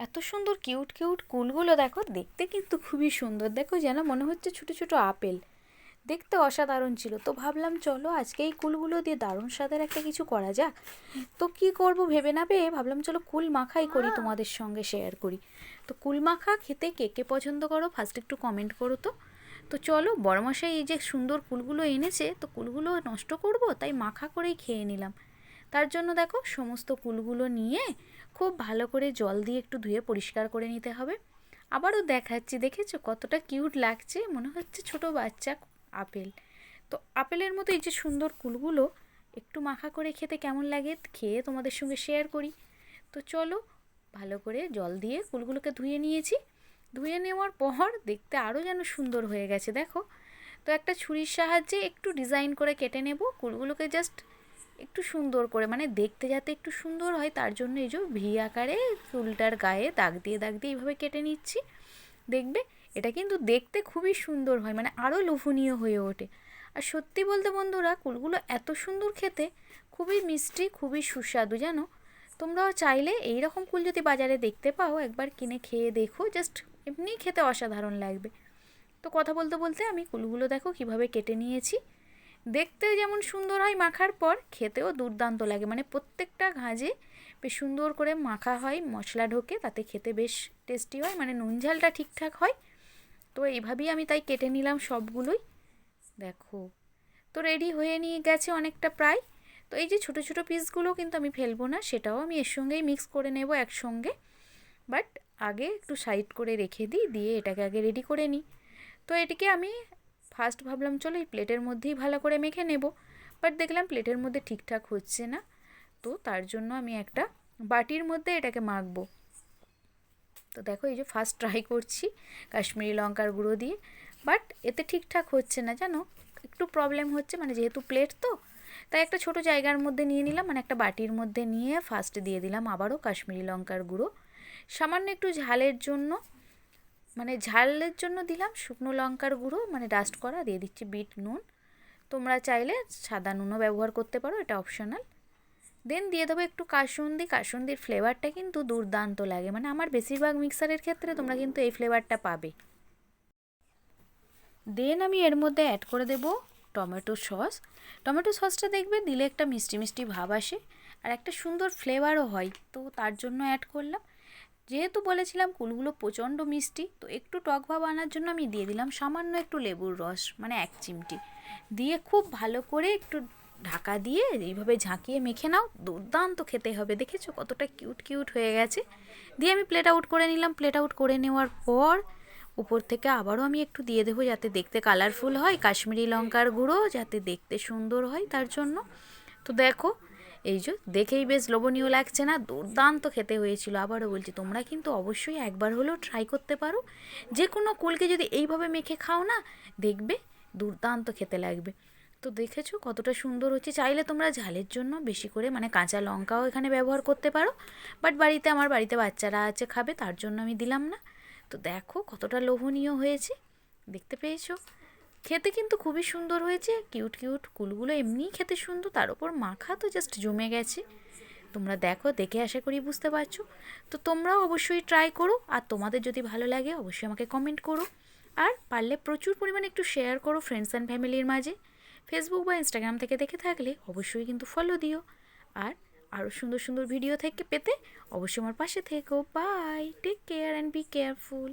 এত সুন্দর cute cute কুলগুলো দেখো, দেখতে কিন্তু খুবই সুন্দর। দেখো যেন মনে হচ্ছে ছোট ছোট আপেল। দেখতে অসাধারণ ছিল। তো ভাবলাম চলো আজকে এই কুলগুলো দিয়ে দারুণ স্বাদের একটা কিছু করা যাক। তো কি করব ভেবে না পেয়ে ভাবলাম চলো কুল মাখাই করি, তোমাদের সঙ্গে শেয়ার করি। তো কুল মাখা খেতে কে কে পছন্দ করো ফার্স্ট একটু কমেন্ট করো তো। তো চলো বড়মশাই এই যে সুন্দর কুলগুলো এনেছে, তো কুলগুলো নষ্ট করব তাই মাখা করেই খেয়ে নিলাম। তার জন্য দেখো সমস্ত কুলগুলো নিয়ে খুব ভালো করে জল দিয়ে একটু ধুয়ে পরিষ্কার করে নিতে হবে। আবারও দেখাচ্ছি, দেখেছো কতটা কিউট লাগছে, মনে হচ্ছে ছোট বাচ্চা আপেল। তো আপেলের মতো এই যে সুন্দর কুলগুলো একটু মাখা করে খেতে কেমন লাগে খেয়ে তোমাদের সঙ্গে শেয়ার করি। তো চলো ভালো করে জল দিয়ে কুলগুলোকে ধুয়ে নিয়েছি। ধুয়ে নেওয়ার পর দেখতে আরও যেন সুন্দর হয়ে গেছে দেখো। তো একটা ছুরির সাহায্যে একটু ডিজাইন করে কেটে নেব কুলগুলোকে, জাস্ট একটু সুন্দর করে, মানে দেখতে যাতে একটু সুন্দর হয় তার জন্য এই যে ভি আকারে ফুলটার গায়ে দাগ দিয়ে এইভাবে কেটে নিচ্ছি। দেখবে এটা কিন্তু দেখতে খুবই সুন্দর হয়, মানে আরও লোভনীয় হয়ে ওঠে। আর সত্যি বলতে বন্ধুরা কুলগুলো এত সুন্দর খেতে, খুবই মিষ্টি, খুবই সুস্বাদু জানো। তোমরাও চাইলে এই রকম কুল যদি বাজারে দেখতে পাও একবার কিনে খেয়ে দেখো, জাস্ট এমনি খেতে অসাধারণ লাগবে। তো কথা বলতে বলতে আমি কুলগুলো দেখো কিভাবে কেটে নিয়েছি। দেখতেও যেমন সুন্দর হয় মাখার পর, খেতেও দুর্দান্ত লাগে, মানে প্রত্যেকটা ভাঁজে বেশ সুন্দর করে মাখা হয়, মশলা ঢোকে, তাতে খেতে বেশ টেস্টি হয়, মানে নুন ঝালটা ঠিকঠাক হয়। তো এইভাবেই আমি তাই কেটে নিলাম সবগুলোই। দেখো তো রেডি হয়ে নিয়ে গেছে অনেকটা প্রায়। তো এই যে ছোটো ছোটো পিসগুলো কিন্তু আমি ফেলবো না, সেটাও আমি এর সঙ্গেই মিক্স করে নেব একসঙ্গে। বাট আগে একটু সাইড করে রেখে দিই, দিয়ে এটাকে আগে রেডি করে নিই। তো এটিকে আমি ফার্স্ট ভাবলাম চলো এই প্লেটের মধ্যেই ভালো করে মেখে নেব। বাট দেখলাম প্লেটের মধ্যে ঠিকঠাক হচ্ছে না। তো তার জন্য আমি একটা বাটির মধ্যে এটাকে মাখবো। তো দেখো এই যে ফার্স্ট ট্রাই করছি কাশ্মীরি লঙ্কার গুঁড়ো দিয়ে, বাট এতে ঠিকঠাক হচ্ছে না জানো, একটু প্রবলেম হচ্ছে, মানে যেহেতু প্লেট তো তাই একটা ছোট জায়গার মধ্যে নিয়ে নিলাম, মানে একটা বাটির মধ্যে নিয়ে ফার্স্ট দিয়ে দিলাম আবারও কাশ্মীরি লঙ্কার গুঁড়ো। সামান্য একটু ঝালের জন্য, মানে ঝালের জন্য দিলাম শুকনো লঙ্কার গুঁড়ো, মানে ডাস্ট করা, দিয়ে দিচ্ছি বিট নুন। তোমরা চাইলে সাদা নুনও ব্যবহার করতে পারো, এটা অপশনাল। দেন দিয়ে দেবো একটু কাসুন্দি। কাসুন্দির ফ্লেভারটা কিন্তু দুর্দান্ত লাগে, মানে আমার বেশিরভাগ মিক্সারের ক্ষেত্রে তোমরা কিন্তু এই ফ্লেভারটা পাবে। দেন আমি এর মধ্যে অ্যাড করে দেব টমেটো সস। টমেটো সসটা দেখবে দিলে একটা মিষ্টি মিষ্টি ভাব আসে, আর একটা সুন্দর ফ্লেভারও হয়, তো তার জন্য অ্যাড করলাম। যেহেতু বলেছিলাম কুলগুলো প্রচণ্ড মিষ্টি, তো একটু টক ভাব আনার জন্য আমি দিয়ে দিলাম সামান্য একটু লেবুর রস, মানে 1 চিমটি দিয়ে খুব ভালো করে একটু ঢাকা দিয়ে এইভাবে ঝাঁকিয়ে মেখে নাও, দুর্দান্ত খেতে হবে। দেখেছো কতটা কিউট কিউট হয়ে গেছে। দিয়ে আমি প্লেট আউট করে নিলাম। প্লেট আউট করে নেওয়ার পর উপর থেকে আবারও আমি একটু দিয়ে দেবো, যাতে দেখতে কালারফুল হয়, কাশ্মীরি লঙ্কার গুঁড়ো যাতে দেখতে সুন্দর হয় তার জন্য। তো দেখো এই যে দেখেই বেশ লোভনীয় লাগছে না, দুর্দান্ত খেতে হয়েছিল। আবারও বলছি তোমরা কিন্তু অবশ্যই একবার হলেও ট্রাই করতে পারো। যে কোনো কুলকে যদি এইভাবে মেখে খাও না, দেখবে দুর্দান্ত খেতে লাগবে। তো দেখেছো কতটা সুন্দর হচ্ছে। চাইলে তোমরা ঝালের জন্য বেশি করে, মানে কাঁচা লঙ্কাও এখানে ব্যবহার করতে পারো, বাট আমার বাড়িতে বাচ্চারা আছে খাবে, তার জন্য আমি দিলাম না। তো দেখো কতটা লোভনীয় হয়েছে, দেখতে পেয়েছো। খেতে কিন্তু খুবই সুন্দর হয়েছে, কিউট কিউট কুলগুলো এমনিই খেতে সুন্দর, তার উপর মাখা তো জাস্ট জমে গেছে। তোমরা দেখো, দেখে আশা করি বুঝতে পারছো। তো তোমরাও অবশ্যই ট্রাই করো, আর তোমাদের যদি ভালো লাগে অবশ্যই আমাকে কমেন্ট করো। আর পারলে প্রচুর পরিমাণে একটু শেয়ার করো ফ্রেন্ডস অ্যান্ড ফ্যামিলির মাঝে। ফেসবুক বা ইনস্টাগ্রাম থেকে দেখে থাকলে অবশ্যই কিন্তু ফলো দিও। আর আরও সুন্দর সুন্দর ভিডিও থেকে পেতে অবশ্যই আমার পাশে থেকো। Bye, take care and be careful.